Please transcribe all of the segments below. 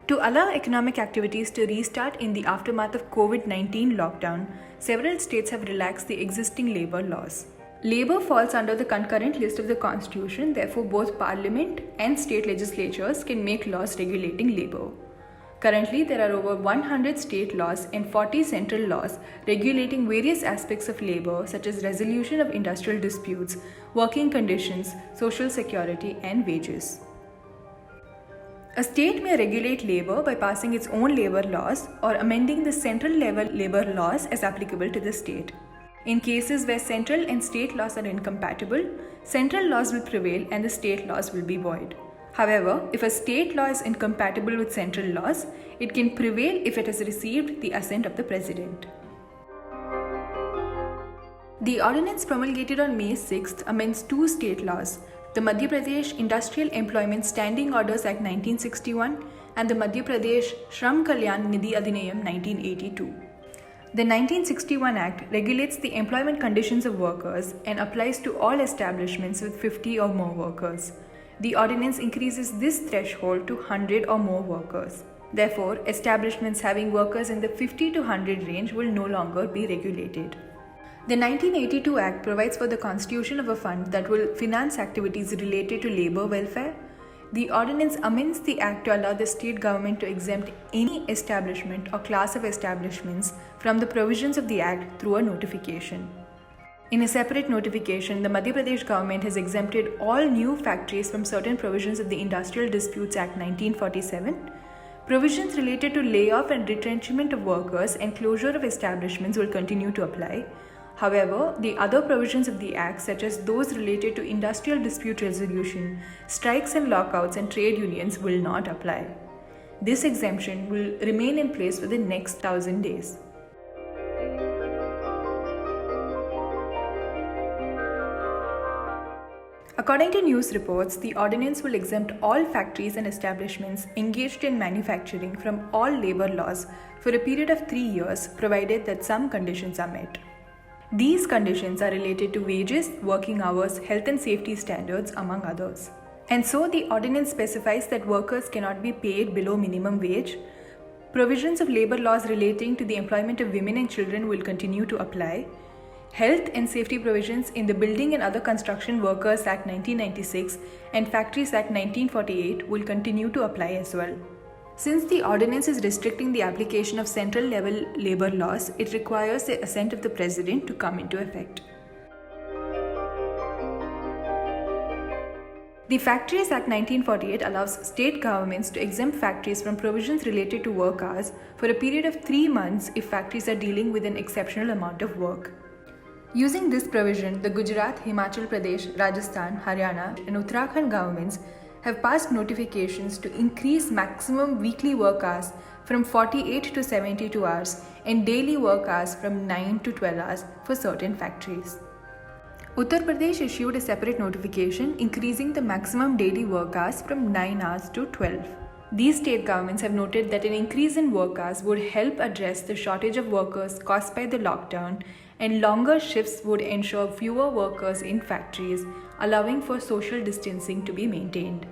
To allow economic activities to restart in the aftermath of COVID-19 lockdown, several states have relaxed the existing labor laws. Labor falls under the concurrent list of the Constitution, therefore both Parliament and state legislatures can make laws regulating labor. Currently, there are over 100 state laws and 40 central laws regulating various aspects of labor such as resolution of industrial disputes, working conditions, social security, and wages. A state may regulate labor by passing its own labor laws or amending the central level labor laws as applicable to the state. In cases where central and state laws are incompatible, central laws will prevail and the state laws will be void. However, if a state law is incompatible with central laws, it can prevail if it has received the assent of the President. The ordinance promulgated on May 6th amends two state laws, the Madhya Pradesh Industrial Employment Standing Orders Act 1961 and the Madhya Pradesh Shram Kalyan Nidhi Adhiniyam 1982. The 1961 Act regulates the employment conditions of workers and applies to all establishments with 50 or more workers. The ordinance increases this threshold to 100 or more workers. Therefore, establishments having workers in the 50 to 100 range will no longer be regulated. The 1982 Act provides for the constitution of a fund that will finance activities related to labor welfare. The ordinance amends the Act to allow the state government to exempt any establishment or class of establishments from the provisions of the Act through a notification. In a separate notification, the Madhya Pradesh government has exempted all new factories from certain provisions of the Industrial Disputes Act 1947. Provisions related to layoff and retrenchment of workers and closure of establishments will continue to apply. However, the other provisions of the Act, such as those related to industrial dispute resolution, strikes and lockouts, and trade unions, will not apply. This exemption will remain in place for the next 1,000 days. According to news reports, the ordinance will exempt all factories and establishments engaged in manufacturing from all labor laws for a period of 3 years, provided that some conditions are met. These conditions are related to wages, working hours, health and safety standards, among others. And so the ordinance specifies that workers cannot be paid below minimum wage. Provisions of labor laws relating to the employment of women and children will continue to apply. Health and safety provisions in the Building and Other Construction Workers Act 1996 and Factories Act 1948 will continue to apply as well. Since the ordinance is restricting the application of central level labor laws, it requires the assent of the President to come into effect. The Factories Act 1948 allows state governments to exempt factories from provisions related to work hours for a period of 3 months if factories are dealing with an exceptional amount of work. Using this provision, the Gujarat, Himachal Pradesh, Rajasthan, Haryana, and Uttarakhand governments have passed notifications to increase maximum weekly work hours from 48 to 72 hours and daily work hours from 9 to 12 hours for certain factories. Uttar Pradesh issued a separate notification increasing the maximum daily work hours from 9 hours to 12. These state governments have noted that an increase in work hours would help address the shortage of workers caused by the lockdown, and longer shifts would ensure fewer workers in factories, allowing for social distancing to be maintained.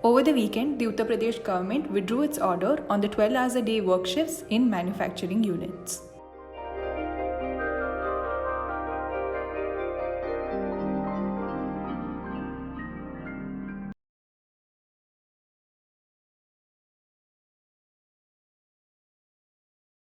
Over the weekend, the Uttar Pradesh government withdrew its order on the 12 hours a day work shifts in manufacturing units.